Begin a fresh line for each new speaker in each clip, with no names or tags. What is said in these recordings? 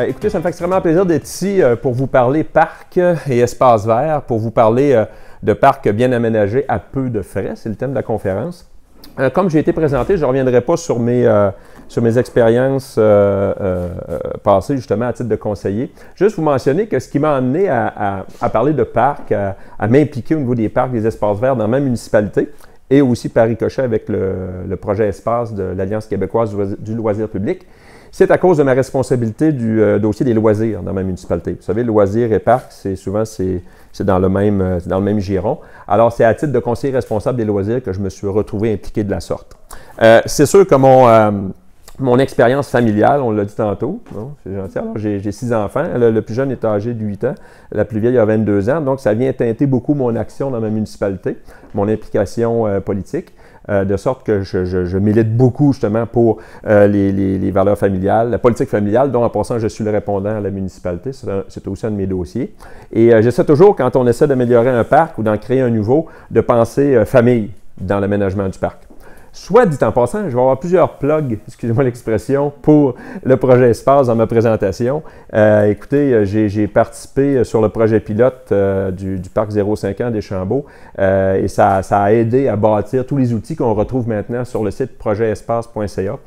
Écoutez, ça me fait extrêmement plaisir d'être ici pour vous parler parc et espaces verts, pour vous parler de parcs bien aménagés à peu de frais. C'est le thème de la conférence. Comme j'ai été présenté, je ne reviendrai pas sur mes expériences passées, justement, à titre de conseiller. Juste vous mentionner que ce qui m'a amené à parler de parcs, à m'impliquer au niveau des parcs, des espaces verts dans ma municipalité, et aussi par ricochet avec le projet Espace de l'Alliance québécoise du loisir public, c'est à cause de ma responsabilité du dossier des loisirs dans ma municipalité. Vous savez, loisirs et parcs, c'est dans le même giron. Alors, c'est à titre de conseiller responsable des loisirs que je me suis retrouvé impliqué de la sorte. C'est sûr que mon expérience familiale, on l'a dit tantôt, c'est gentil. Alors, j'ai 6 enfants. Le plus jeune est âgé de 8 ans. La plus vieille a 22 ans. Donc, ça vient teinter beaucoup mon action dans ma municipalité, mon implication politique. De sorte que je milite beaucoup justement pour les valeurs familiales, la politique familiale, dont en passant je suis le répondant à la municipalité, c'est aussi un de mes dossiers. Et j'essaie toujours, quand on essaie d'améliorer un parc ou d'en créer un nouveau, de penser famille dans l'aménagement du parc. Soit dit en passant, je vais avoir plusieurs plugs, excusez-moi l'expression, pour le projet Espace dans ma présentation. Écoutez, j'ai participé sur le projet pilote du parc 0,5 ans des Chambeaux et ça a aidé à bâtir tous les outils qu'on retrouve maintenant sur le site projetespace.ca.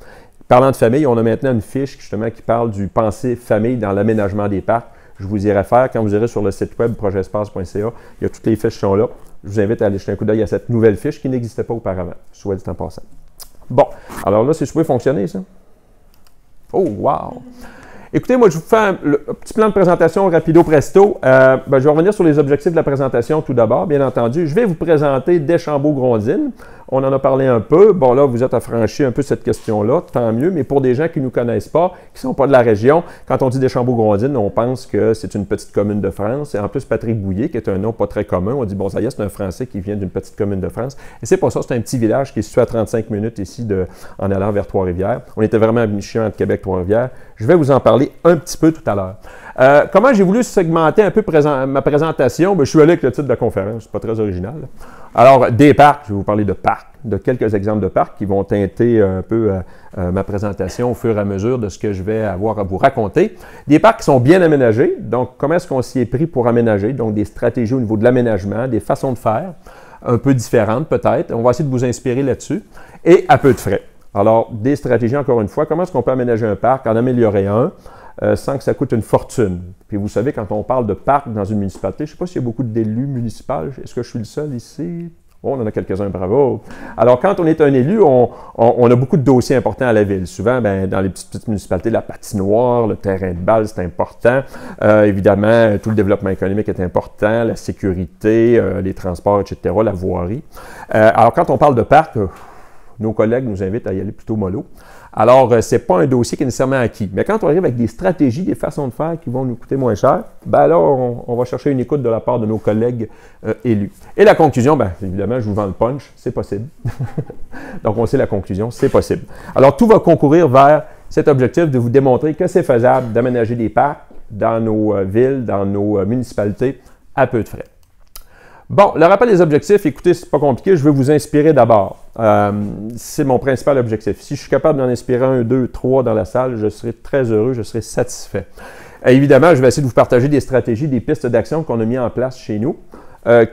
Parlant de famille, on a maintenant une fiche justement qui parle du penser famille dans l'aménagement des parcs. Je vous y réfère quand vous irez sur le site web projetespace.ca. Il y a toutes les fiches qui sont là. Je vous invite à aller jeter un coup d'œil à cette nouvelle fiche qui n'existait pas auparavant, soit dit en passant. Bon, alors là, c'est supposé fonctionner, ça? Oh, wow! Écoutez, moi, je vous fais un petit plan de présentation rapido presto. Je vais revenir sur les objectifs de la présentation tout d'abord, bien entendu. Je vais vous présenter Deschambault-Grondines. On en a parlé un peu. Bon, là, vous êtes affranchi un peu cette question-là, tant mieux. Mais pour des gens qui ne nous connaissent pas, qui ne sont pas de la région, quand on dit Deschambault-Grondines, on pense que c'est une petite commune de France. Et en plus, Patrick Bouillet, qui est un nom pas très commun, on dit, bon, ça y est, c'est un Français qui vient d'une petite commune de France. Et c'est pas ça, c'est un petit village qui est situé à 35 minutes ici en allant vers Trois-Rivières. On était vraiment à mi-chemin entre Québec et Trois-Rivières. Je vais vous en parler un petit peu tout à l'heure. Comment j'ai voulu segmenter un peu ma présentation? Je suis allé avec le titre de la conférence, c'est pas très original. Alors, des parcs, je vais vous parler de parcs, de quelques exemples de parcs qui vont teinter un peu ma présentation au fur et à mesure de ce que je vais avoir à vous raconter. Des parcs qui sont bien aménagés, donc comment est-ce qu'on s'y est pris pour aménager? Donc, des stratégies au niveau de l'aménagement, des façons de faire, un peu différentes peut-être. On va essayer de vous inspirer là-dessus, et à peu de frais. Alors, des stratégies, encore une fois, comment est-ce qu'on peut aménager un parc, en améliorer un, sans que ça coûte une fortune. Puis vous savez, quand on parle de parc dans une municipalité, je ne sais pas s'il y a beaucoup d'élus municipaux. Est-ce que je suis le seul ici? Oh, on en a quelques-uns, bravo. Alors, quand on est un élu, on a beaucoup de dossiers importants à la ville. Souvent, dans les petites municipalités, la patinoire, le terrain de balle, c'est important. Évidemment, tout le développement économique est important, la sécurité, les transports, etc., la voirie. Alors, quand on parle de parc, nos collègues nous invitent à y aller plutôt mollo. Alors, ce n'est pas un dossier qui est nécessairement acquis. Mais quand on arrive avec des stratégies, des façons de faire qui vont nous coûter moins cher, là, on va chercher une écoute de la part de nos collègues élus. Et la conclusion, évidemment, je vous vends le punch, c'est possible. Donc, on sait la conclusion, c'est possible. Alors, tout va concourir vers cet objectif de vous démontrer que c'est faisable d'aménager des parcs dans nos villes, dans nos municipalités, à peu de frais. Bon, le rappel des objectifs, écoutez, c'est pas compliqué, je veux vous inspirer d'abord. C'est mon principal objectif. Si je suis capable d'en inspirer 1, 2, 3 dans la salle, je serai très heureux, je serai satisfait. Évidemment, je vais essayer de vous partager des stratégies, des pistes d'action qu'on a mis en place chez nous,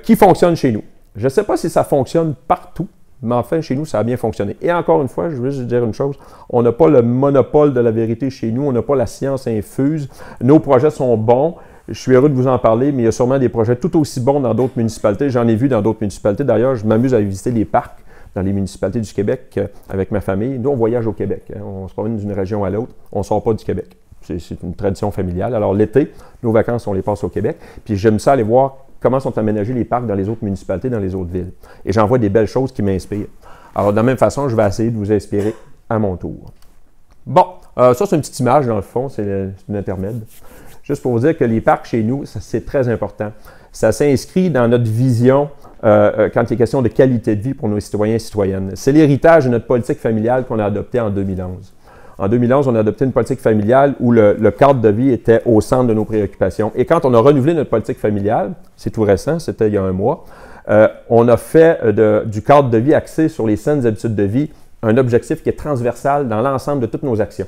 qui fonctionnent chez nous. Je ne sais pas si ça fonctionne partout, mais enfin, chez nous, ça a bien fonctionné. Et encore une fois, je veux juste dire une chose, on n'a pas le monopole de la vérité chez nous, on n'a pas la science infuse, nos projets sont bons. Je suis heureux de vous en parler, mais il y a sûrement des projets tout aussi bons dans d'autres municipalités. J'en ai vu dans d'autres municipalités. D'ailleurs, je m'amuse à visiter les parcs dans les municipalités du Québec avec ma famille. Nous, on voyage au Québec. On se promène d'une région à l'autre. On ne sort pas du Québec. C'est une tradition familiale. Alors, l'été, nos vacances, on les passe au Québec. Puis, j'aime ça aller voir comment sont aménagés les parcs dans les autres municipalités, dans les autres villes. Et j'en vois des belles choses qui m'inspirent. Alors, de la même façon, je vais essayer de vous inspirer à mon tour. Bon, ça, c'est une petite image, dans le fond. C'est une intermède. Juste pour vous dire que les parcs chez nous, c'est très important. Ça s'inscrit dans notre vision quand il est question de qualité de vie pour nos citoyens et citoyennes. C'est l'héritage de notre politique familiale qu'on a adoptée en 2011. En 2011, on a adopté une politique familiale où le cadre de vie était au centre de nos préoccupations. Et quand on a renouvelé notre politique familiale, c'est tout récent, c'était il y a 1 mois, on a fait du cadre de vie axé sur les saines habitudes de vie un objectif qui est transversal dans l'ensemble de toutes nos actions.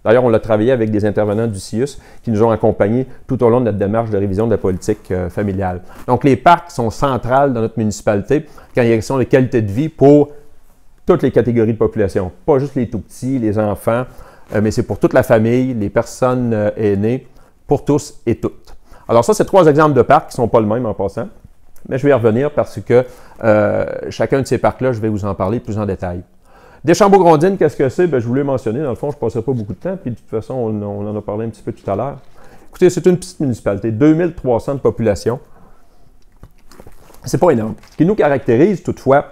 D'ailleurs, on l'a travaillé avec des intervenants du CIUS qui nous ont accompagnés tout au long de notre démarche de révision de la politique familiale. Donc, les parcs sont centrales dans notre municipalité quand il y a question de qualité de vie pour toutes les catégories de population, pas juste les tout-petits, les enfants, mais c'est pour toute la famille, les personnes aînées, pour tous et toutes. Alors ça, c'est 3 exemples de parcs qui ne sont pas le même en passant, mais je vais y revenir parce que chacun de ces parcs-là, je vais vous en parler plus en détail. Deschambault-Grondines, qu'est-ce que c'est? Bien, je voulais mentionner, dans le fond, je ne passerai pas beaucoup de temps, puis de toute façon, on en a parlé un petit peu tout à l'heure. Écoutez, c'est une petite municipalité, 2300 de population. C'est pas énorme. Ce qui nous caractérise, toutefois,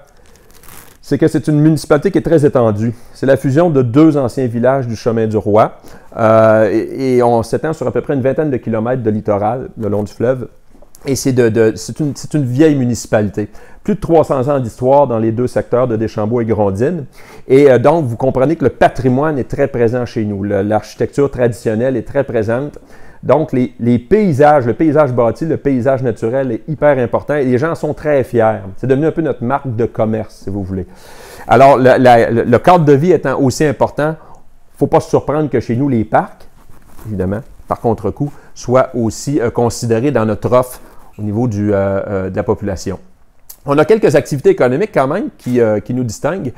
c'est que c'est une municipalité qui est très étendue. C'est la fusion de 2 anciens villages du chemin du Roi, et on s'étend sur à peu près une vingtaine de kilomètres de littoral le long du fleuve. Et c'est une vieille municipalité. Plus de 300 ans d'histoire dans les 2 secteurs de Deschambault et Grondines. Et donc, vous comprenez que le patrimoine est très présent chez nous. L'architecture traditionnelle est très présente. Donc, les paysages, le paysage bâti, le paysage naturel est hyper important et les gens sont très fiers. C'est devenu un peu notre marque de commerce, si vous voulez. Alors, le cadre de vie étant aussi important, il ne faut pas se surprendre que chez nous, les parcs, évidemment, par contre-coup, soient aussi considérés dans notre offre au niveau de la population. On a quelques activités économiques quand même qui nous distinguent.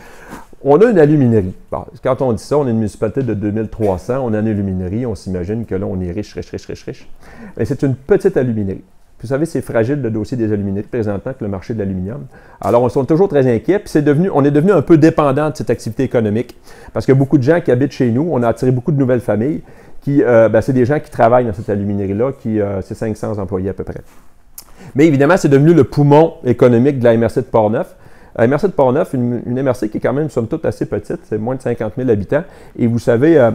On a une aluminerie. Bon, quand on dit ça, on est une municipalité de 2300, on a une aluminerie, on s'imagine que là, on est riche. Mais c'est une petite aluminerie. Vous savez, c'est fragile le dossier des alumineries présentement que le marché de l'aluminium. Alors, on est toujours très inquiets, puis on est devenu un peu dépendant de cette activité économique parce que beaucoup de gens qui habitent chez nous, on a attiré beaucoup de nouvelles familles, c'est des gens qui travaillent dans cette aluminerie-là, c'est 500 employés à peu près. Mais évidemment, c'est devenu le poumon économique de la MRC de Portneuf. La MRC de Portneuf, une MRC qui est quand même, somme toute, assez petite, c'est moins de 50 000 habitants. Et vous savez,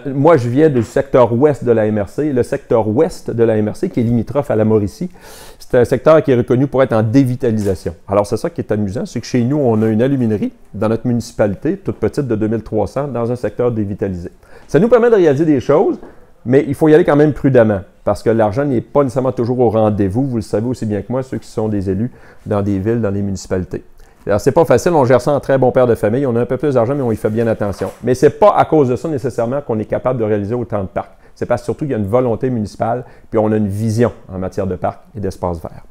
moi, je viens du secteur ouest de la MRC. Le secteur ouest de la MRC, qui est limitrophe à la Mauricie, c'est un secteur qui est reconnu pour être en dévitalisation. Alors, c'est ça qui est amusant, c'est que chez nous, on a une aluminerie dans notre municipalité, toute petite de 2300, dans un secteur dévitalisé. Ça nous permet de réaliser des choses, mais il faut y aller quand même prudemment, parce que l'argent n'est pas nécessairement toujours au rendez-vous. Vous le savez aussi bien que moi, ceux qui sont des élus dans des villes, dans des municipalités. Alors, c'est pas facile, on gère ça en très bon père de famille, on a un peu plus d'argent, mais on y fait bien attention. Mais c'est pas à cause de ça nécessairement qu'on est capable de réaliser autant de parcs. C'est parce que surtout qu'il y a une volonté municipale, puis on a une vision en matière de parcs et d'espaces verts.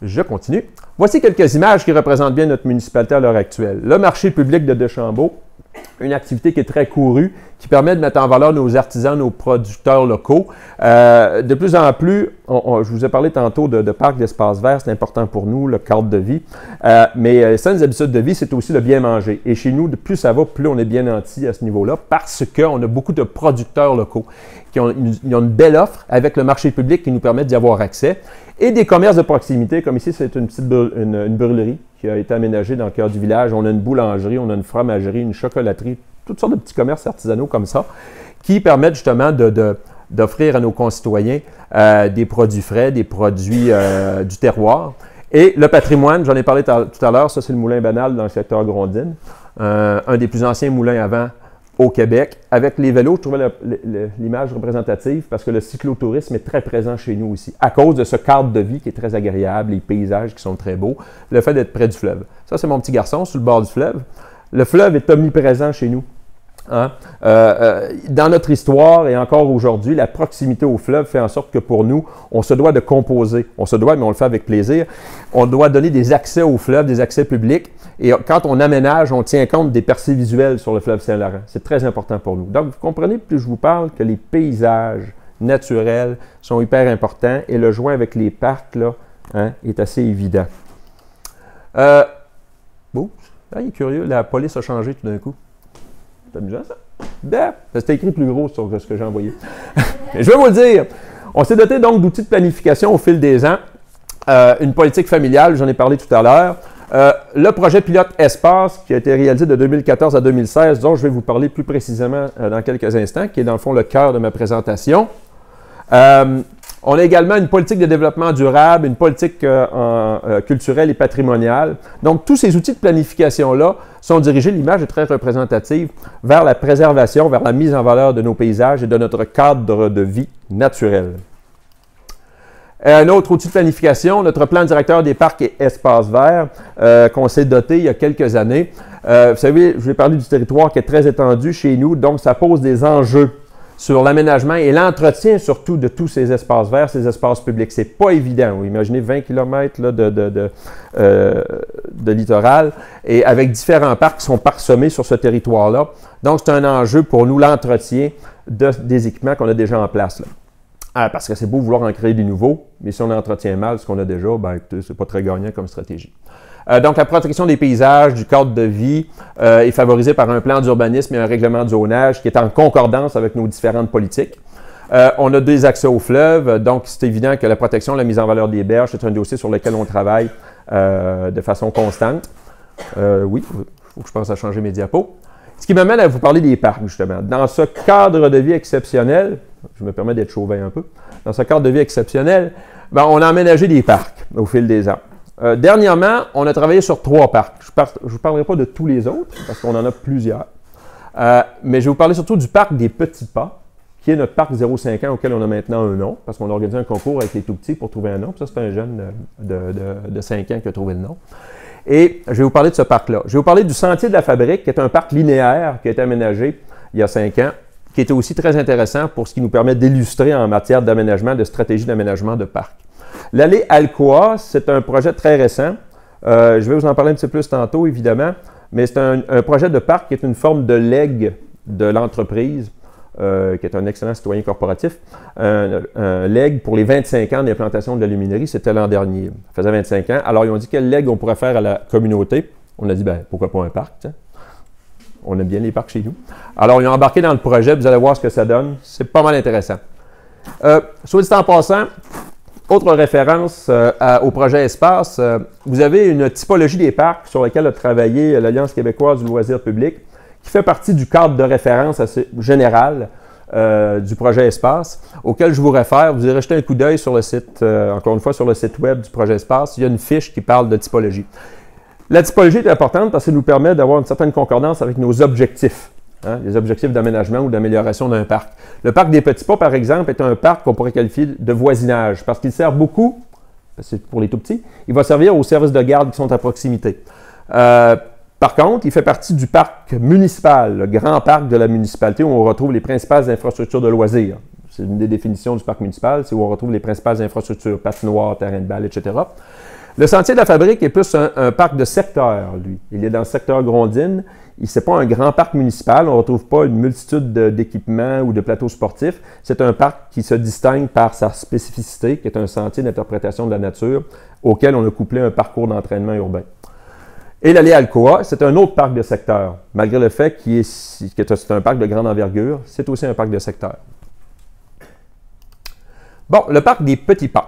Je continue. Voici quelques images qui représentent bien notre municipalité à l'heure actuelle. Le marché public de Deschambault, une activité qui est très courue, qui permet de mettre en valeur nos artisans, nos producteurs locaux. De plus en plus, je vous ai parlé tantôt de parcs d'espaces verts, c'est important pour nous, le cadre de vie. Mais les saines habitudes de vie, c'est aussi le bien manger. Et chez nous, plus ça va, plus on est bien nantis à ce niveau-là, parce qu'on a beaucoup de producteurs locaux qui ont une belle offre avec le marché public qui nous permet d'y avoir accès. Et des commerces de proximité, comme ici, c'est une brûlerie qui a été aménagée dans le cœur du village. On a une boulangerie, on a une fromagerie, une chocolaterie, toutes sortes de petits commerces artisanaux comme ça, qui permettent justement d'offrir à nos concitoyens des produits frais, des produits du terroir. Et le patrimoine, j'en ai parlé tout à l'heure, ça c'est le moulin banal dans le secteur Grondines, un des plus anciens moulins avant au Québec. Avec les vélos, je trouvais l'image représentative parce que le cyclotourisme est très présent chez nous aussi, à cause de ce cadre de vie qui est très agréable, les paysages qui sont très beaux, le fait d'être près du fleuve. Ça, c'est mon petit garçon sur le bord du fleuve. Le fleuve est omniprésent chez nous. Hein? Dans notre histoire et encore aujourd'hui, la proximité au fleuve fait en sorte que pour nous, on se doit de composer. On se doit, mais on le fait avec plaisir. On doit donner des accès au fleuve, des accès publics. Et quand on aménage, on tient compte des percées visuelles sur le fleuve Saint-Laurent. C'est très important pour nous. Donc, vous comprenez, plus je vous parle, que les paysages naturels sont hyper importants et le joint avec les parcs là, hein, est assez évident. Bon, il est curieux, la police a changé tout d'un coup. C'est amusant, ça. Ben, c'était écrit plus gros sur ce que j'ai envoyé. Je vais vous le dire. On s'est doté donc d'outils de planification au fil des ans. Une politique familiale, j'en ai parlé tout à l'heure. Le projet pilote Espace, qui a été réalisé de 2014 à 2016, dont je vais vous parler plus précisément dans quelques instants, qui est dans le fond le cœur de ma présentation. On a également une politique de développement durable, une politique culturelle et patrimoniale. Donc, tous ces outils de planification-là sont dirigés, l'image est très représentative, vers la préservation, vers la mise en valeur de nos paysages et de notre cadre de vie naturel. Un autre outil de planification, notre plan directeur des parcs et espaces verts qu'on s'est doté il y a quelques années. Vous savez, je vais parler du territoire qui est très étendu chez nous, donc ça pose des enjeux sur l'aménagement et l'entretien surtout de tous ces espaces verts, ces espaces publics. C'est pas évident. Vous imaginez 20 km là, de littoral et avec différents parcs qui sont parsemés sur ce territoire-là. Donc, c'est un enjeu pour nous, l'entretien des équipements qu'on a déjà en place, là. Parce que c'est beau vouloir en créer des nouveaux, mais si on entretient mal ce qu'on a déjà, ben, c'est pas très gagnant comme stratégie. Donc, la protection des paysages, du cadre de vie est favorisée par un plan d'urbanisme et un règlement de zonage qui est en concordance avec nos différentes politiques. On a des accès aux fleuves, donc c'est évident que la protection, la mise en valeur des berges, c'est un dossier sur lequel on travaille de façon constante. Oui, il faut que je pense à changer mes diapos. Ce qui m'amène à vous parler des parcs, justement. Dans ce cadre de vie exceptionnel, je me permets d'être chauvin un peu, dans ce cadre de vie exceptionnel, ben, on a aménagé des parcs au fil des ans. Dernièrement, on a travaillé sur 3 parcs. Je ne vous parlerai pas de tous les autres, parce qu'on en a plusieurs. Mais je vais vous parler surtout du parc des Petits Pas, qui est notre parc 0,5 ans auquel on a maintenant un nom, parce qu'on a organisé un concours avec les tout-petits pour trouver un nom. Puis ça, c'est un jeune de 5 ans qui a trouvé le nom. Et je vais vous parler de ce parc-là. Je vais vous parler du Sentier de la Fabrique, qui est un parc linéaire qui a été aménagé il y a 5 ans, qui était aussi très intéressant pour ce qui nous permet d'illustrer en matière d'aménagement, de stratégie d'aménagement de parc. L'allée Alcoa, c'est un projet très récent. Je vais vous en parler un petit peu plus tantôt, évidemment, mais c'est un projet de parc qui est une forme de legs de l'entreprise, qui est un excellent citoyen corporatif. Un legs pour les 25 ans d'implantation de l'aluminerie, c'était l'an dernier. Ça faisait 25 ans. Alors, ils ont dit quel legs on pourrait faire à la communauté. On a dit, ben pourquoi pas un parc, t'sais? On aime bien les parcs chez nous. Alors, ils ont embarqué dans le projet, vous allez voir ce que ça donne. C'est pas mal intéressant. Soit dit en passant, autre référence au projet Espace, vous avez une typologie des parcs sur laquelle a travaillé l'Alliance québécoise du loisir public, qui fait partie du cadre de référence assez général du projet Espace, auquel je vous réfère. Vous irez jeter un coup d'œil sur le site, encore une fois, sur le site web du projet Espace. Il y a une fiche qui parle de typologie. La typologie est importante parce que ça nous permet d'avoir une certaine concordance avec nos objectifs, hein, les objectifs d'aménagement ou d'amélioration d'un parc. Le parc des Petits Pas, par exemple, est un parc qu'on pourrait qualifier de voisinage parce qu'il sert beaucoup, c'est pour les tout-petits, il va servir aux services de garde qui sont à proximité. Par contre, il fait partie du parc municipal, le grand parc de la municipalité où on retrouve les principales infrastructures de loisirs. C'est une des définitions du parc municipal, c'est où on retrouve les principales infrastructures, patinoires, terrains de balle, etc. Le Sentier de la Fabrique est plus un parc de secteur, lui. Il est dans le secteur Grondines. Ce n'est pas un grand parc municipal. On ne retrouve pas une multitude d'équipements ou de plateaux sportifs. C'est un parc qui se distingue par sa spécificité, qui est un sentier d'interprétation de la nature auquel on a couplé un parcours d'entraînement urbain. Et l'allée Alcoa, c'est un autre parc de secteur. Malgré le fait que c'est un parc de grande envergure, c'est aussi un parc de secteur. Bon, le parc des Petits Pas.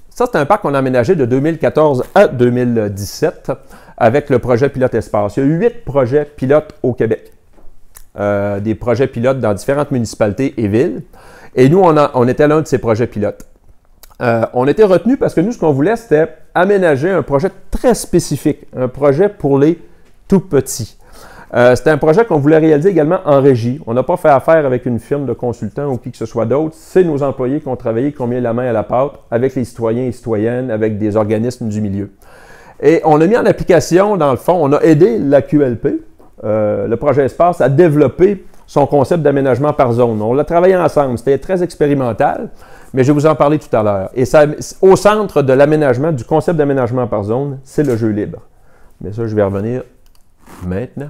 Ça, c'est un parc qu'on a aménagé de 2014 à 2017 avec le projet Pilote Espace. Il y a 8 projets pilotes au Québec. Des projets pilotes dans différentes municipalités et villes. Et nous, on était l'un de ces projets pilotes. On était retenus parce que nous, ce qu'on voulait, c'était aménager un projet très spécifique, un projet pour les tout-petits. C'était un projet qu'on voulait réaliser également en régie. On n'a pas fait affaire avec une firme de consultants ou qui que ce soit d'autre. C'est nos employés qui ont travaillé, qui ont mis la main à la pâte avec les citoyens et citoyennes, avec des organismes du milieu. Et on a mis en application, dans le fond, on a aidé la QLP, le projet Espace, à développer son concept d'aménagement par zone. On l'a travaillé ensemble. C'était très expérimental, mais je vais vous en parler tout à l'heure. Et ça, au centre de l'aménagement, du concept d'aménagement par zone, c'est le jeu libre. Mais ça, je vais revenir maintenant.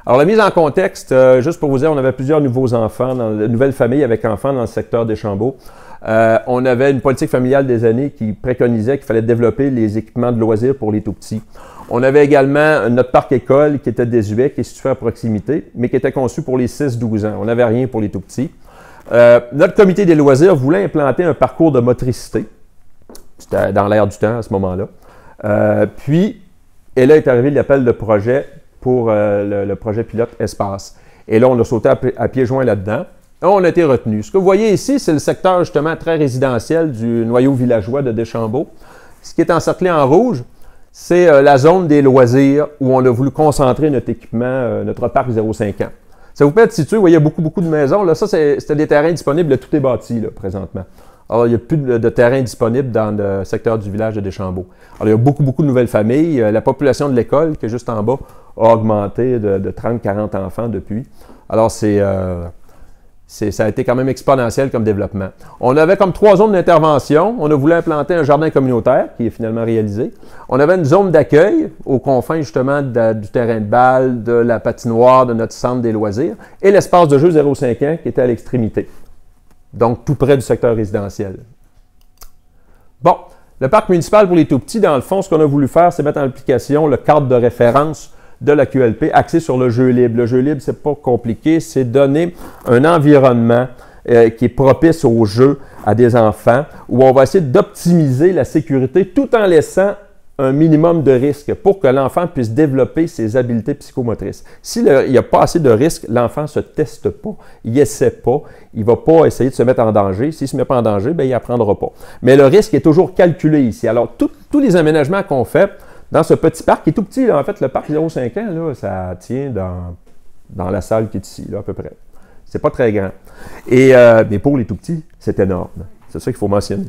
Alors, la mise en contexte, juste pour vous dire, on avait plusieurs nouveaux enfants, nouvelles familles avec enfants dans le secteur des Deschambault. On avait une politique familiale des années qui préconisait qu'il fallait développer les équipements de loisirs pour les tout-petits. On avait également notre parc école qui était désuet, qui est situé à proximité, mais qui était conçu pour les 6-12 ans. On n'avait rien pour les tout-petits. Notre comité des loisirs voulait implanter un parcours de motricité. C'était dans l'air du temps à ce moment-là. Et là est arrivé l'appel de projet pour le projet pilote Espace. Et là, on a sauté à pieds joints là-dedans. On a été retenu. Ce que vous voyez ici, c'est le secteur justement très résidentiel du noyau villageois de Deschambault. Ce qui est encerclé en rouge, c'est la zone des loisirs où on a voulu concentrer notre équipement, notre parc 0,5 ans. Ça vous peut être situé, vous voyez, il y a beaucoup de maisons. Là, ça, c'était des terrains disponibles, tout est bâti là, présentement. Alors, il n'y a plus de terrain disponible dans le secteur du village de Deschambault. Alors, il y a beaucoup de nouvelles familles. La population de l'école, qui est juste en bas, a augmenté de 30-40 enfants depuis. Alors, ça a été quand même exponentiel comme développement. On avait comme 3 zones d'intervention. On a voulu implanter un jardin communautaire, qui est finalement réalisé. On avait une zone d'accueil, aux confins justement du terrain de balle, de la patinoire, de notre centre des loisirs, et l'espace de jeu 0,5 ans, qui était à l'extrémité. Donc, tout près du secteur résidentiel. Bon, le parc municipal pour les tout-petits, dans le fond, ce qu'on a voulu faire, c'est mettre en application le cadre de référence de la QLP axé sur le jeu libre. Le jeu libre, c'est pas compliqué, c'est donner un environnement qui est propice au jeu à des enfants, où on va essayer d'optimiser la sécurité tout en laissant un minimum de risque pour que l'enfant puisse développer ses habiletés psychomotrices. S'il n'y a pas assez de risques, l'enfant ne se teste pas, il n'essaie pas, il ne va pas essayer de se mettre en danger. S'il ne se met pas en danger, bien, il n'apprendra pas. Mais le risque est toujours calculé ici. Alors, tous les aménagements qu'on fait dans ce petit parc, qui est tout petit, là, en fait, le parc 0,5 ans, là, ça tient dans la salle qui est ici, là, à peu près. C'est pas très grand. Mais pour les tout petits, c'est énorme. C'est ça qu'il faut mentionner.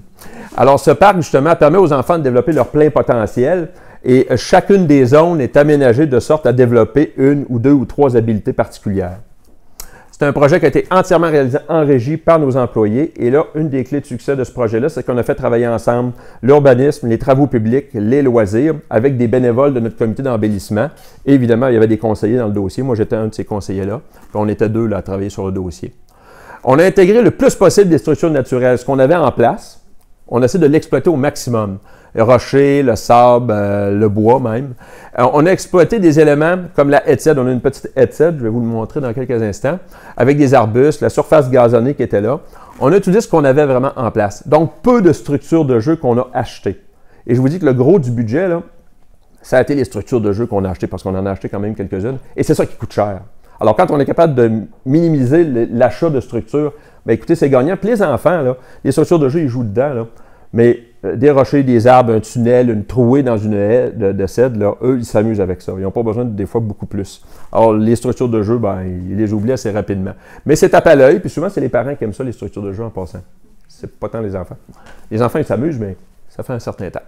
Alors, ce parc, justement, permet aux enfants de développer leur plein potentiel et chacune des zones est aménagée de sorte à développer 1 ou 2 ou 3 habiletés particulières. C'est un projet qui a été entièrement réalisé en régie par nos employés. Et là, une des clés de succès de ce projet-là, c'est qu'on a fait travailler ensemble l'urbanisme, les travaux publics, les loisirs, avec des bénévoles de notre comité d'embellissement. Et évidemment, il y avait des conseillers dans le dossier. Moi, j'étais un de ces conseillers-là. Puis on était 2 là, à travailler sur le dossier. On a intégré le plus possible des structures naturelles. Ce qu'on avait en place, on essaie de l'exploiter au maximum. Le rocher, le sable, le bois même. On a exploité des éléments comme la haie-de-cèdre. On a une petite haie-de-cèdre, je vais vous le montrer dans quelques instants, avec des arbustes, la surface gazonnée qui était là. On a utilisé ce qu'on avait vraiment en place. Donc, peu de structures de jeu qu'on a achetées. Et je vous dis que le gros du budget, là, ça a été les structures de jeu qu'on a achetées, parce qu'on en a acheté quand même quelques-unes. Et c'est ça qui coûte cher. Alors, quand on est capable de minimiser l'achat de structures, bien, écoutez, c'est gagnant. Puis les enfants, là, les structures de jeu, ils jouent dedans, là. Mais des rochers, des arbres, un tunnel, une trouée dans une haie de cèdre, là, eux, ils s'amusent avec ça. Ils n'ont pas besoin des fois beaucoup plus. Alors, les structures de jeu, ben, ils les oublient assez rapidement. Mais c'est tape à l'œil, puis souvent, c'est les parents qui aiment ça, les structures de jeu en passant. C'est pas tant les enfants. Les enfants, ils s'amusent, mais ça fait un certain temps.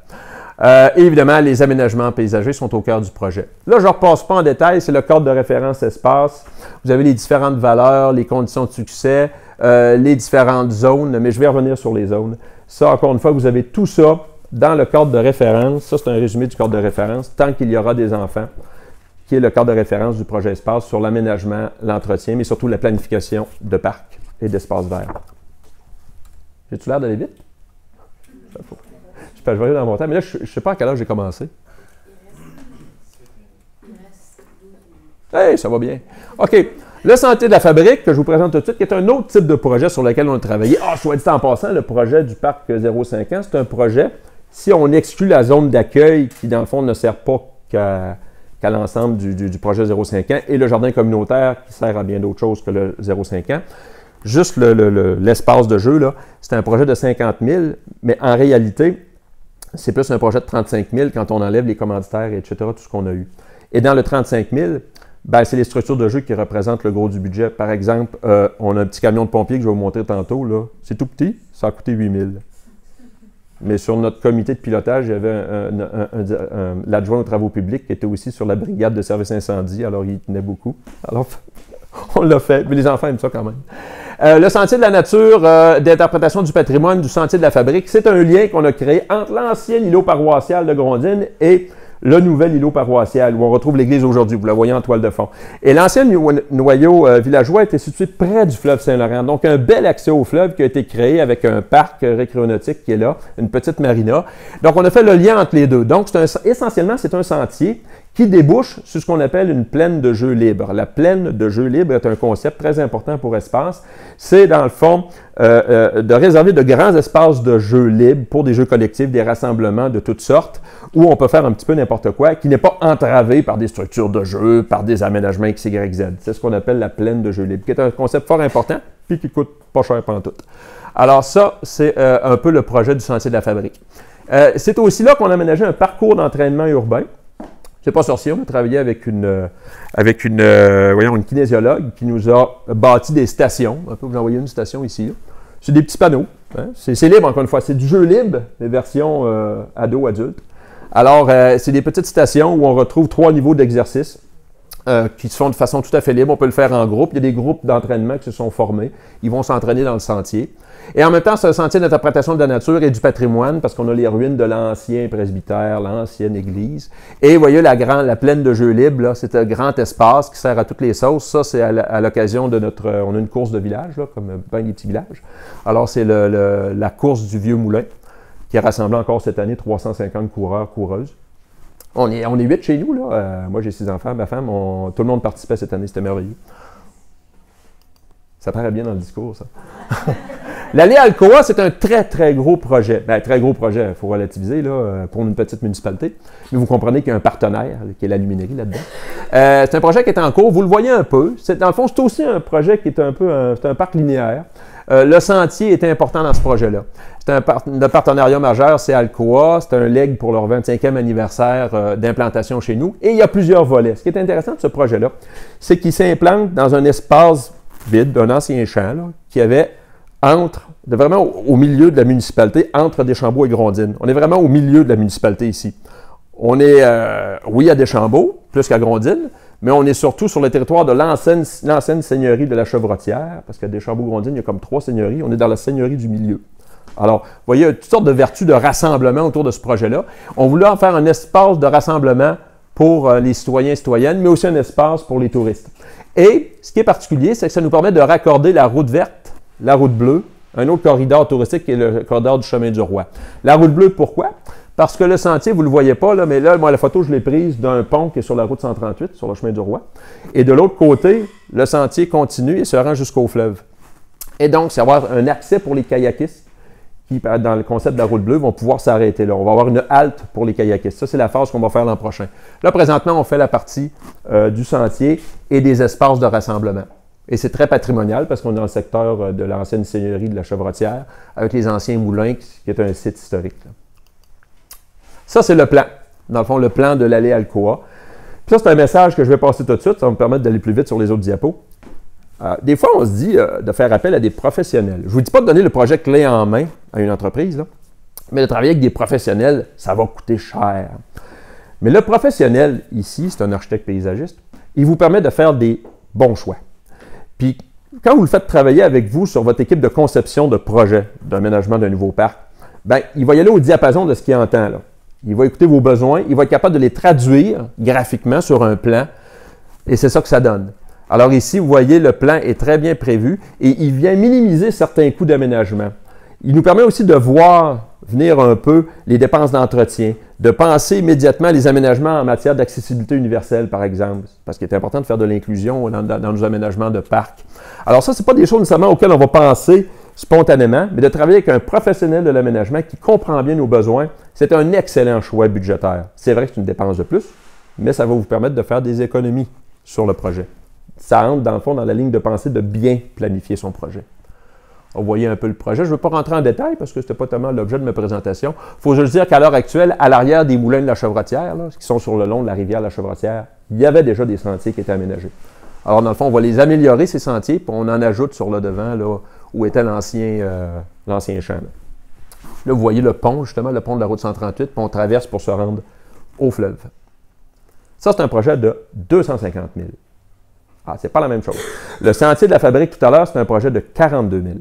Évidemment, les aménagements paysagers sont au cœur du projet. Là, je ne repasse pas en détail, c'est le cadre de référence espace. Vous avez les différentes valeurs, les conditions de succès, les différentes zones, mais je vais revenir sur les zones. Ça, encore une fois, vous avez tout ça dans le cadre de référence. Ça, c'est un résumé du cadre de référence, tant qu'il y aura des enfants, qui est le cadre de référence du projet espace sur l'aménagement, l'entretien, mais surtout la planification de parcs et d'espaces verts. J'ai-tu l'air d'aller vite? Je vais aller dans mon temps, mais là, je ne sais pas à quelle heure j'ai commencé. Hey, ça va bien. OK. Le Sentier de la Fabrique, que je vous présente tout de suite, qui est un autre type de projet sur lequel on a travaillé. Soit dit en passant, le projet du parc 0,5 ans, c'est un projet, si on exclut la zone d'accueil, qui dans le fond ne sert pas qu'à l'ensemble du projet 0,5 ans, et le jardin communautaire, qui sert à bien d'autres choses que le 0,5 ans, juste l'espace de jeu, là, c'est un projet de 50 000, mais en réalité, c'est plus un projet de 35 000 quand on enlève les commanditaires, etc., tout ce qu'on a eu. Et dans le 35 000, ben, c'est les structures de jeu qui représentent le gros du budget. Par exemple, on a un petit camion de pompier que je vais vous montrer tantôt. C'est tout petit, ça a coûté 8 000. Mais sur notre comité de pilotage, il y avait l'adjoint aux travaux publics qui était aussi sur la brigade de service incendie, alors il tenait beaucoup. Alors, on l'a fait, mais les enfants aiment ça quand même. Le Sentier de la nature d'interprétation du patrimoine du Sentier de la Fabrique, c'est un lien qu'on a créé entre l'ancien îlot paroissial de Grondines et le nouvel îlot paroissial, où on retrouve l'église aujourd'hui, vous la voyez en toile de fond. Et l'ancien noyau villageois était situé près du fleuve Saint-Laurent, donc un bel accès au fleuve qui a été créé avec un parc récréonautique qui est là, une petite marina. Donc on a fait le lien entre les deux. Donc essentiellement, c'est un sentier qui débouche sur ce qu'on appelle une plaine de jeu libre. La plaine de jeu libre est un concept très important pour Espace. C'est, dans le fond, de réserver de grands espaces de jeu libre pour des jeux collectifs, des rassemblements de toutes sortes, où on peut faire un petit peu n'importe quoi, qui n'est pas entravé par des structures de jeu, par des aménagements X, Y, Z. C'est ce qu'on appelle la plaine de jeu libre, qui est un concept fort important, puis qui coûte pas cher pantoute. Alors ça, c'est un peu le projet du Sentier de la Fabrique. C'est aussi là qu'on a aménagé un parcours d'entraînement urbain. C'est pas sorcier, on a travaillé avec une kinésiologue qui nous a bâti des stations. On peut vous envoyer une station ici. C'est des petits panneaux. Hein? C'est libre, encore une fois. C'est du jeu libre, les versions ado-adulte. Alors, c'est des petites stations où on retrouve 3 niveaux d'exercice qui se font de façon tout à fait libre. On peut le faire en groupe. Il y a des groupes d'entraînement qui se sont formés. Ils vont s'entraîner dans le sentier. Et en même temps, c'est un sentier d'interprétation de la nature et du patrimoine parce qu'on a les ruines de l'ancien presbytère, l'ancienne église. Et vous voyez, la plaine de jeux libres, c'est un grand espace qui sert à toutes les sauces. Ça, c'est à l'occasion de notre... on a une course de village, là, comme bien des petits villages. Alors, c'est la course du Vieux Moulin qui a rassemblé encore cette année 350 coureurs, coureuses. On est 8 chez nous, là. Moi, j'ai 6 enfants. Ma femme, tout le monde participait cette année. C'était merveilleux. Ça paraît bien dans le discours, ça. L'allée Alcoa, c'est un très, très gros projet. Bien, très gros projet, il faut relativiser, là, pour une petite municipalité. Mais vous comprenez qu'il y a un partenaire, qui est l'Aluminerie, là-dedans. C'est un projet qui est en cours. Vous le voyez un peu. Dans le fond, c'est aussi un projet qui est un peu c'est un parc linéaire. Le sentier est important dans ce projet-là. Le partenariat majeur, c'est Alcoa. C'est un leg pour leur 25e anniversaire d'implantation chez nous. Et il y a plusieurs volets. Ce qui est intéressant de ce projet-là, c'est qu'il s'implante dans un espace vide, d'un ancien champ, là, qui avait vraiment au milieu de la municipalité, entre Deschambault et Grondines. On est vraiment au milieu de la municipalité ici. On est, oui, à Deschambault, plus qu'à Grondines, mais on est surtout sur le territoire de l'ancienne seigneurie de la Chevrotière, parce qu'à Deschambault-Grondines, il y a comme 3 seigneuries. On est dans la seigneurie du milieu. Alors, vous voyez, il y a toutes sortes de vertus de rassemblement autour de ce projet-là. On voulait en faire un espace de rassemblement pour les citoyens et citoyennes, mais aussi un espace pour les touristes. Et ce qui est particulier, c'est que ça nous permet de raccorder la route verte, la route bleue, un autre corridor touristique qui est le corridor du chemin du roi. La route bleue, pourquoi? Parce que le sentier, vous ne le voyez pas, là, mais là, moi, la photo, je l'ai prise d'un pont qui est sur la route 138, sur le chemin du roi. Et de l'autre côté, le sentier continue et se rend jusqu'au fleuve. Et donc, c'est avoir un accès pour les kayakistes qui, dans le concept de la route bleue, vont pouvoir s'arrêter là. On va avoir une halte pour les kayakistes. Ça, c'est la phase qu'on va faire l'an prochain. Là, présentement, on fait la partie du sentier et des espaces de rassemblement. Et c'est très patrimonial parce qu'on est dans le secteur de l'ancienne seigneurie de la Chevrotière avec les anciens moulins qui est un site historique. Là. Ça, c'est le plan. Dans le fond, le plan de l'allée Alcoa. Puis ça, c'est un message que je vais passer tout de suite. Ça va me permettre d'aller plus vite sur les autres diapos. Des fois, on se dit de faire appel à des professionnels. Je ne vous dis pas de donner le projet clé en main à une entreprise, là, mais de travailler avec des professionnels, ça va coûter cher. Mais le professionnel, ici, c'est un architecte paysagiste, il vous permet de faire des bons choix. Puis, quand vous le faites travailler avec vous sur votre équipe de conception de projet d'aménagement d'un nouveau parc, bien, il va y aller au diapason de ce qu'il entend, là. Il va écouter vos besoins, il va être capable de les traduire graphiquement sur un plan, et c'est ça que ça donne. Alors ici, vous voyez, le plan est très bien prévu et il vient minimiser certains coûts d'aménagement. Il nous permet aussi de voir venir un peu les dépenses d'entretien, de penser immédiatement les aménagements en matière d'accessibilité universelle, par exemple, parce qu'il est important de faire de l'inclusion dans nos aménagements de parcs. Alors ça, ce n'est pas des choses nécessairement auxquelles on va penser spontanément, mais de travailler avec un professionnel de l'aménagement qui comprend bien nos besoins, c'est un excellent choix budgétaire. C'est vrai que c'est une dépense de plus, mais ça va vous permettre de faire des économies sur le projet. Ça entre, dans le fond, dans la ligne de pensée de bien planifier son projet. On voyait un peu le projet. Je ne veux pas rentrer en détail parce que ce n'était pas tellement l'objet de ma présentation. Il faut juste dire qu'à l'heure actuelle, à l'arrière des moulins de la Chevrotière, là, qui sont sur le long de la rivière de la Chevrotière, il y avait déjà des sentiers qui étaient aménagés. Alors, dans le fond, on va les améliorer, ces sentiers, puis on en ajoute sur le devant, là, où était l'ancien champ. Là, vous voyez le pont, justement, le pont de la route 138, puis on traverse pour se rendre au fleuve. Ça, c'est un projet de 250 000. Ah, c'est pas la même chose. Le sentier de la fabrique tout à l'heure, c'est un projet de 42 000.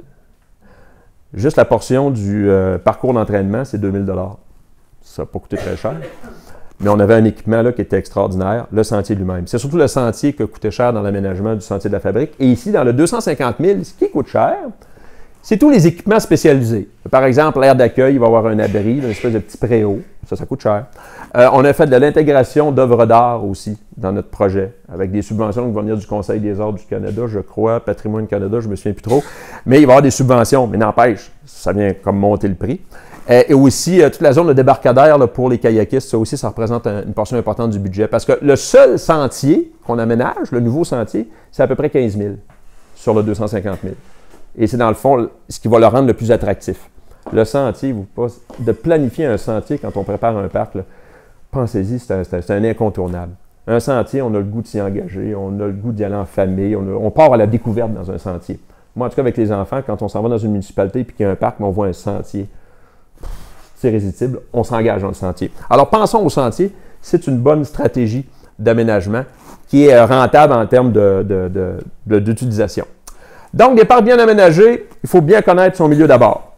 Juste la portion du parcours d'entraînement, c'est 2 000 $. Ça n'a pas coûté très cher. Mais on avait un équipement là, qui était extraordinaire, le sentier lui-même. C'est surtout le sentier qui a coûté cher dans l'aménagement du sentier de la fabrique. Et ici, dans le 250 000, ce qui coûte cher, c'est tous les équipements spécialisés. Par exemple, l'aire d'accueil, il va y avoir un abri, une espèce de petit préau. Ça coûte cher. On a fait de l'intégration d'œuvres d'art aussi dans notre projet, avec des subventions qui vont venir du Conseil des arts du Canada, je crois, Patrimoine Canada, je ne me souviens plus trop. Mais il va y avoir des subventions, mais n'empêche, ça vient comme monter le prix. Et aussi, toute la zone de débarcadère là, pour les kayakistes, ça aussi, ça représente une portion importante du budget. Parce que le seul sentier qu'on aménage, le nouveau sentier, c'est à peu près 15 000 sur le 250 000. Et c'est dans le fond ce qui va le rendre le plus attractif. Le sentier, de planifier un sentier quand on prépare un parc, pensez-y, c'est un incontournable. Un sentier, on a le goût de s'y engager, on a le goût d'y aller en famille, on part à la découverte dans un sentier. Moi, en tout cas, avec les enfants, quand on s'en va dans une municipalité et qu'il y a un parc, on voit un sentier. C'est irrésistible, on s'engage dans le sentier. Alors, pensons au sentier. C'est une bonne stratégie d'aménagement qui est rentable en termes d'utilisation. Donc, des parcs bien aménagés, il faut bien connaître son milieu d'abord.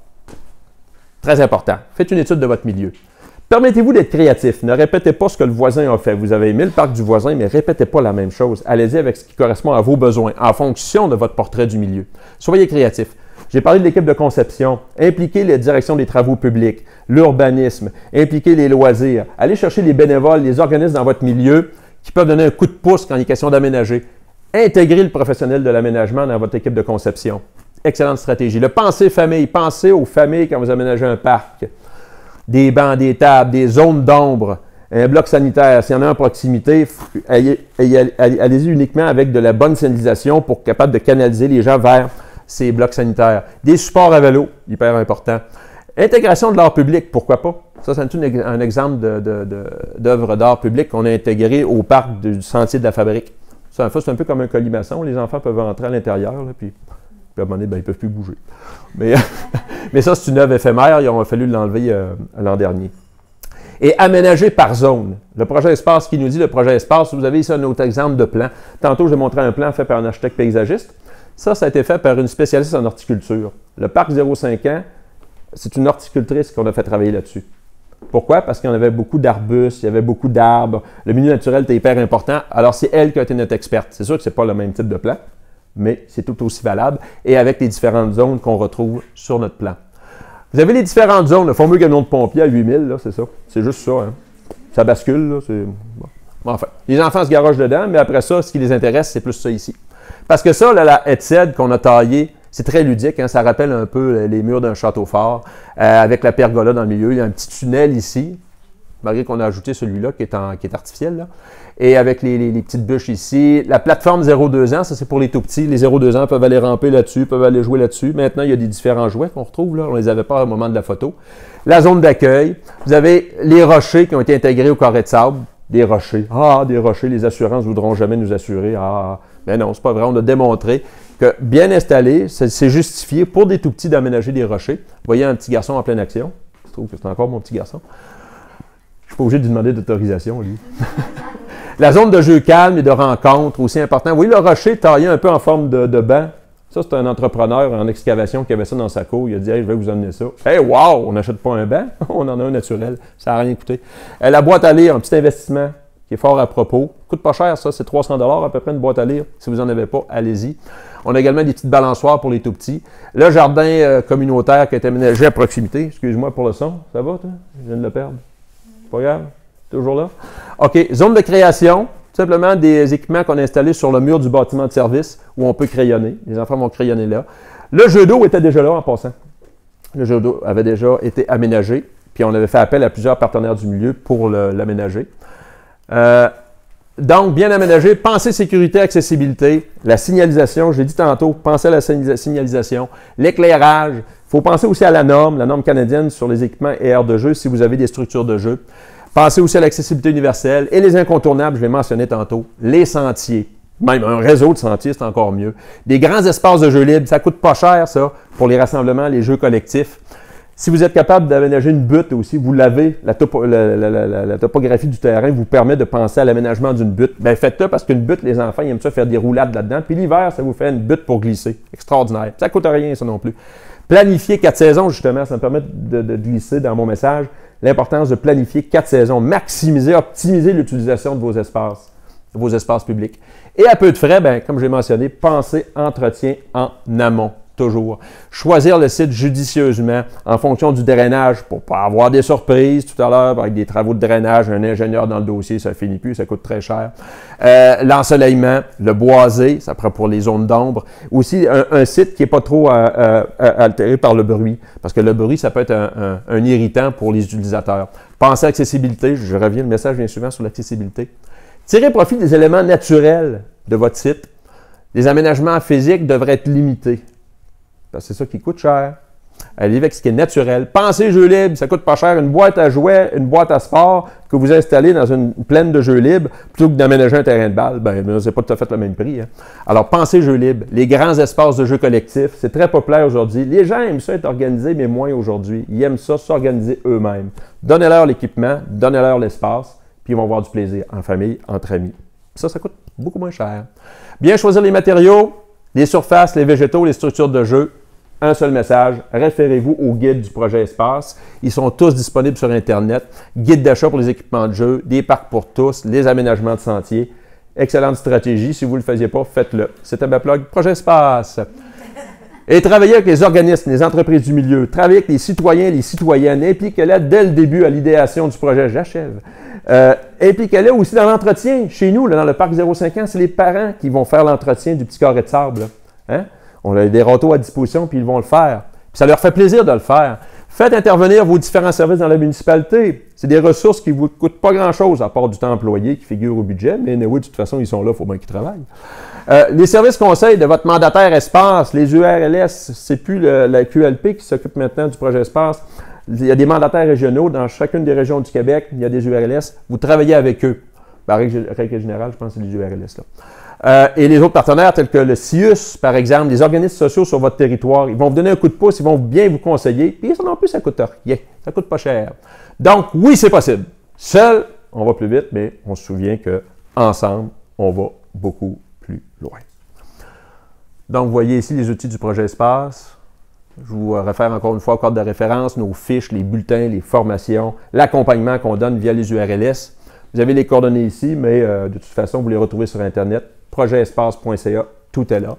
Très important. Faites une étude de votre milieu. Permettez-vous d'être créatif. Ne répétez pas ce que le voisin a fait. Vous avez aimé le parc du voisin, mais répétez pas la même chose. Allez-y avec ce qui correspond à vos besoins, en fonction de votre portrait du milieu. Soyez créatif. J'ai parlé de l'équipe de conception. Impliquez les directions des travaux publics, l'urbanisme, impliquez les loisirs. Allez chercher les bénévoles, les organismes dans votre milieu qui peuvent donner un coup de pouce quand il est question d'aménager. Intégrez le professionnel de l'aménagement dans votre équipe de conception. Excellente stratégie. Le pensez famille. Pensez aux familles quand vous aménagez un parc. Des bancs, des tables, des zones d'ombre, un bloc sanitaire. S'il y en a un à proximité, allez-y uniquement avec de la bonne signalisation pour être capable de canaliser les gens vers ces blocs sanitaires. Des supports à vélo, hyper important. Intégration de l'art public, pourquoi pas? Ça, c'est un exemple d'œuvre d'art public qu'on a intégré au parc du Sentier de la Fabrique. Ça, c'est un peu comme un colimaçon. Les enfants peuvent entrer à l'intérieur, puis à un moment donné, ils ne peuvent plus bouger. Mais ça, c'est une œuvre éphémère. Il a fallu l'enlever l'an dernier. Et aménager par zone. Le projet espace qui nous dit, le projet espace, vous avez ici un autre exemple de plan. Tantôt, j'ai montré un plan fait par un architecte paysagiste. Ça a été fait par une spécialiste en horticulture. Le parc 0,5 ans, c'est une horticultrice qu'on a fait travailler là-dessus. Pourquoi? Parce qu'il y en avait beaucoup d'arbustes, il y avait beaucoup d'arbres. Le milieu naturel était hyper important. Alors, c'est elle qui a été notre experte. C'est sûr que ce n'est pas le même type de plan, mais c'est tout aussi valable, et avec les différentes zones qu'on retrouve sur notre plan. Vous avez les différentes zones, le fameux camion de pompier à 8000, là, c'est ça. C'est juste ça, hein. Ça bascule, là, c'est... Bon. Enfin, les enfants se garagent dedans, mais après ça, ce qui les intéresse, c'est plus ça ici. Parce que ça, là, la headset qu'on a taillée, c'est très ludique, hein, ça rappelle un peu les murs d'un château fort, avec la pergola dans le milieu. Il y a un petit tunnel ici, malgré qu'on a ajouté celui-là qui est artificiel, là. Et avec les petites bûches ici. La plateforme 0-2 ans, ça c'est pour les tout petits. Les 0-2 ans peuvent aller ramper là-dessus, peuvent aller jouer là-dessus. Maintenant, il y a des différents jouets qu'on retrouve, là. On ne les avait pas au moment de la photo. La zone d'accueil. Vous avez les rochers qui ont été intégrés au carré de sable. Des rochers. Ah, des rochers, les assurances ne voudront jamais nous assurer. Ah, mais non, c'est pas vrai. On a démontré que bien installé, c'est justifié pour des tout petits d'aménager des rochers. Vous voyez un petit garçon en pleine action. Je trouve que c'est encore mon petit garçon. Je ne suis pas obligé de lui demander d'autorisation, lui. La zone de jeu calme et de rencontre, aussi important. Vous voyez le rocher taillé un peu en forme de banc. Ça, c'est un entrepreneur en excavation qui avait ça dans sa cour. Il a dit, hey, je vais vous amener ça. Hey, wow! On n'achète pas un banc, on en a un naturel. Ça n'a rien coûté. La boîte à lire, un petit investissement qui est fort à propos. Coûte pas cher, ça. C'est 300 $ à peu près une boîte à lire. Si vous n'en avez pas, allez-y. On a également des petites balançoires pour les tout-petits. Le jardin communautaire qui a été aménagé à proximité. Excuse-moi pour le son. Ça va, toi? Je viens de le perdre. Pas grave. Toujours là? OK. Zone de création. Tout simplement des équipements qu'on a installés sur le mur du bâtiment de service où on peut crayonner. Les enfants vont crayonner là. Le jeu d'eau était déjà là en passant. Le jeu d'eau avait déjà été aménagé. Puis on avait fait appel à plusieurs partenaires du milieu pour l'aménager. Donc, bien aménagé, pensez sécurité, accessibilité, la signalisation, je l'ai dit tantôt, pensez à la signalisation, l'éclairage. Il faut penser aussi à la norme canadienne sur les équipements et aires de jeu si vous avez des structures de jeu. Pensez aussi à l'accessibilité universelle et les incontournables, je l'ai mentionné tantôt, les sentiers. Même un réseau de sentiers, c'est encore mieux. Des grands espaces de jeux libres, ça ne coûte pas cher, ça, pour les rassemblements, les jeux collectifs. Si vous êtes capable d'aménager une butte aussi, vous l'avez, la topographie du terrain vous permet de penser à l'aménagement d'une butte. Bien, faites-le parce qu'une butte, les enfants, ils aiment ça faire des roulades là-dedans. Puis l'hiver, ça vous fait une butte pour glisser. Extraordinaire. Ça ne coûte rien, ça non plus. Planifier 4 saisons, justement, ça me permet de glisser dans mon message l'importance de planifier 4 saisons, maximiser, optimiser l'utilisation de vos espaces publics. Et à peu de frais, bien, comme j'ai mentionné, pensez entretien en amont. Toujours. Choisir le site judicieusement en fonction du drainage pour ne pas avoir des surprises tout à l'heure avec des travaux de drainage, un ingénieur dans le dossier, ça ne finit plus, ça coûte très cher. L'ensoleillement, le boisé, ça prend pour les zones d'ombre. Aussi, un site qui n'est pas trop altéré par le bruit, parce que le bruit, ça peut être un irritant pour les utilisateurs. Pensez à l'accessibilité, je reviens, le message vient souvent sur l'accessibilité. Tirez profit des éléments naturels de votre site. Les aménagements physiques devraient être limités. C'est ça qui coûte cher. Allez avec ce qui est naturel. Pensez jeux libres, ça coûte pas cher. Une boîte à jouets, une boîte à sport que vous installez dans une plaine de jeux libres, plutôt que d'aménager un terrain de balle, ben c'est pas tout à fait le même prix. Hein. Alors, pensez jeux libres. Les grands espaces de jeux collectifs, c'est très populaire aujourd'hui. Les gens aiment ça être organisés, mais moins aujourd'hui. Ils aiment ça s'organiser eux-mêmes. Donnez-leur l'équipement, donnez-leur l'espace, puis ils vont avoir du plaisir en famille, entre amis. Ça coûte beaucoup moins cher. Bien choisir les matériaux, les surfaces, les végétaux, les structures de jeu. Un seul message, référez-vous au guide du projet Espace. Ils sont tous disponibles sur Internet. Guide d'achat pour les équipements de jeu, des parcs pour tous, les aménagements de sentiers. Excellente stratégie. Si vous ne le faisiez pas, faites-le. C'était ma plug Projet Espace. Et travaillez avec les organismes, les entreprises du milieu. Travaillez avec les citoyens, les citoyennes. Impliquez-les dès le début à l'idéation du projet. J'achève. Impliquez-les aussi dans l'entretien. Chez nous, là, dans le parc 0,5 ans, c'est les parents qui vont faire l'entretien du petit carré de sable. Hein? On a des râteaux à disposition, puis ils vont le faire. Puis ça leur fait plaisir de le faire. Faites intervenir vos différents services dans la municipalité. C'est des ressources qui ne vous coûtent pas grand-chose, à part du temps employé qui figure au budget, mais oui, de toute façon, ils sont là, il faut bien qu'ils travaillent. Les services conseils de votre mandataire Espace, les URLS, c'est plus la QLP qui s'occupe maintenant du projet Espace. Il y a des mandataires régionaux dans chacune des régions du Québec, il y a des URLS. Vous travaillez avec eux. Par règle générale, je pense que c'est les URLS là. Et les autres partenaires, tels que le CIUS, par exemple, les organismes sociaux sur votre territoire, ils vont vous donner un coup de pouce, ils vont bien vous conseiller, puis ça non plus, ça ne coûte rien, ça ne coûte pas cher. Donc, oui, c'est possible. Seul, on va plus vite, mais on se souvient qu'ensemble, on va beaucoup plus loin. Donc, vous voyez ici les outils du projet Espace. Je vous réfère encore une fois au cadre de référence, nos fiches, les bulletins, les formations, l'accompagnement qu'on donne via les URLS. Vous avez les coordonnées ici, mais de toute façon, vous les retrouvez sur Internet. Projetespace.ca, tout est là.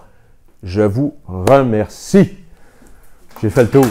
Je vous remercie. J'ai fait le tour.